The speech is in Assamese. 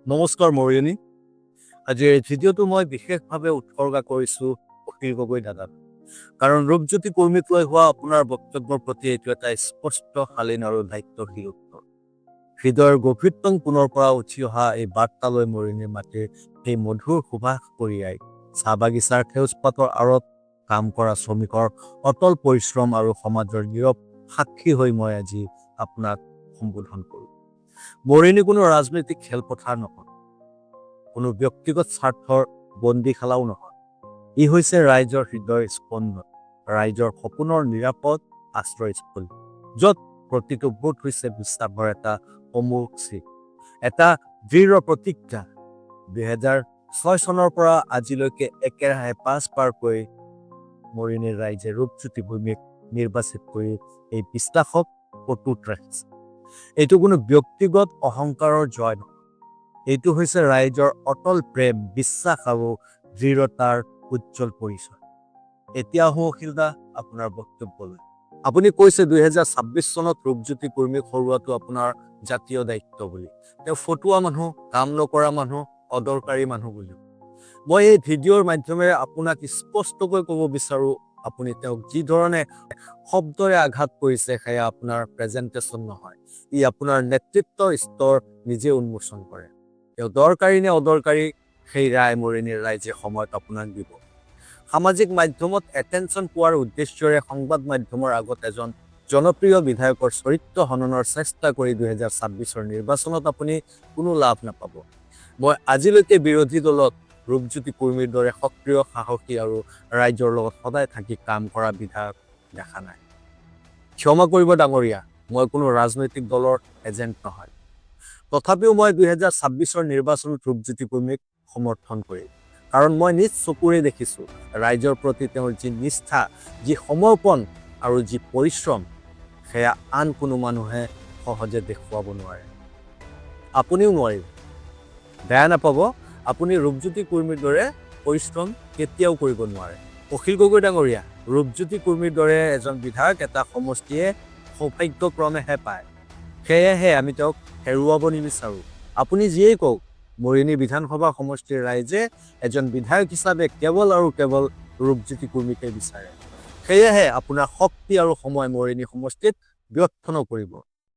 নমস্কাৰ মৰিয়নী। আজিৰ এই ভিডিঅ'টো মই বিশেষভাৱে উৎসৰ্গা কৰিছোঁ অখিল গগৈ দাদাক। কাৰণ ৰূপজ্যোতি কৰ্মীক লৈ হোৱা আপোনাৰ বক্তব্যৰ প্ৰতি এইটো এটা স্পষ্ট শালীন আৰু দায়িত্বশীল উত্তৰ। হৃদয়ৰ গভীৰতম কোণৰ পৰা উঠি অহা এই বাৰ্তালৈ মৰিয়নীৰ মাটিৰ সেই মধুৰ সুভাষ কঢ়িয়াই চাহ বাগিচাৰ সেউজ পাতৰ আঁৰত কাম কৰা শ্ৰমিকৰ অটল পৰিশ্ৰম আৰু সমাজৰ নীৰৱ সাক্ষী হৈ মই আজি আপোনাক সম্বোধন কৰোঁ। মৰিয়নী কোনো ৰাজনৈতিক খেলপথাৰ নহয়, কোনো ব্যক্তিগত স্বাৰ্থৰ বন্দীশালাও নহয়। ই হৈছে ৰাইজৰ হৃদয়ৰ স্পন্দন, ৰাইজৰ সপোনৰ নিৰাপদ আশ্ৰয়স্থলী, য'ত প্ৰতিটো ভোট হৈছে বিশ্বাসৰ এটা অমোঘ চিন, এটা দৃঢ় প্ৰতিজ্ঞা। 2006 চনৰ পৰা আজিলৈকে একেৰাহে 5 বাৰকৈ মৰিয়নীৰ ৰাইজে ৰূপজ্যোতি ভূমিক নিৰ্বাচিত কৰি এই বিশ্বাসক অটুট ৰাখিছে। এইটো কোনো ব্যক্তিগত অহংকাৰৰ জয় নহয়, এইটো হৈছে ৰাইজৰ অটল প্ৰেম, বিশ্বাস আৰু দৃঢ়তাৰ উজ্জ্বল পৰিচয়। এতিয়া আহোঁ অখিলদা আপোনাৰ বক্তব্যলৈ। আপুনি কৈছে 2026 চনত ৰূপজ্যোতি কৰ্মীক হৰুৱাটো আপোনাৰ জাতীয় দায়িত্ব বুলি। তেওঁ ফটুৱা মানুহ, কাম নকৰা মানুহ, অদৰকাৰী মানুহ বুলি। মই এই ভিডিঅ'ৰ মাধ্যমেৰে আপোনাক স্পষ্টকৈ ক'ব বিচাৰোঁ, আপুনি তেওঁক যি ধৰণে শব্দৰে আঘাত কৰিছে সেয়া আপোনাৰ প্ৰেজেণ্টেশ্যন নহয়, ই আপোনাৰ নেতৃত্বৰ স্তৰ নিজে উন্মোচন কৰে। তেওঁ দৰকাৰী নে অদৰকাৰী সেই ৰায় মৰিয়নীৰ ৰাইজে সময়ত আপোনাক দিব। সামাজিক মাধ্যমত এটেনশ্যন পোৱাৰ উদ্দেশ্যৰে সংবাদ মাধ্যমৰ আগত এজন জনপ্ৰিয় বিধায়কৰ চৰিত্ৰ হননৰ চেষ্টা কৰি 2026 নিৰ্বাচনত আপুনি কোনো লাভ নাপাব। মই আজিলৈকে বিৰোধী দলত ৰূপজ্যোতি কৰ্মীৰ দৰে সক্ৰিয়, সাহসী আৰু ৰাইজৰ লগত সদায় থাকি কাম কৰা বিধায়ক দেখা নাই। ক্ষমা কৰিব ডাঙৰীয়া, মই কোনো ৰাজনৈতিক দলৰ এজেণ্ট নহয়। তথাপিও মই 2026 নিৰ্বাচনত ৰূপজ্যোতি কৰ্মীক সমৰ্থন কৰিম, কাৰণ মই নিজ চকুৰে দেখিছোঁ ৰাইজৰ প্ৰতি তেওঁৰ যি নিষ্ঠা, যি সমৰ্পণ আৰু যি পৰিশ্ৰম, সেয়া আন কোনো মানুহে সহজে দেখুৱাব নোৱাৰে। আপুনিও নোৱাৰিব। বেয়া নাপাব, আপুনি ৰূপজ্যোতি কৰ্মীৰ দৰে পৰিশ্ৰম কেতিয়াও কৰিব নোৱাৰে। অখিল গগৈ ডাঙৰীয়া, ৰূপজ্যোতি কৰ্মীৰ দৰে এজন বিধায়ক এটা সমষ্টিয়ে সৌভাগ্যক্ৰমেহে পায়। সেয়েহে আমি তেওঁক হেৰুৱাব নিবিচাৰোঁ। আপুনি যিয়েই কওক, মৰিয়নী বিধানসভা সমষ্টিৰ ৰাইজে এজন বিধায়ক হিচাপে কেৱল আৰু কেৱল ৰূপজ্যোতি কৰ্মীকে বিচাৰে। সেয়েহে আপোনাৰ শক্তি আৰু সময় মৰিয়নী সমষ্টিত ব্যৰ্থ নকৰিব।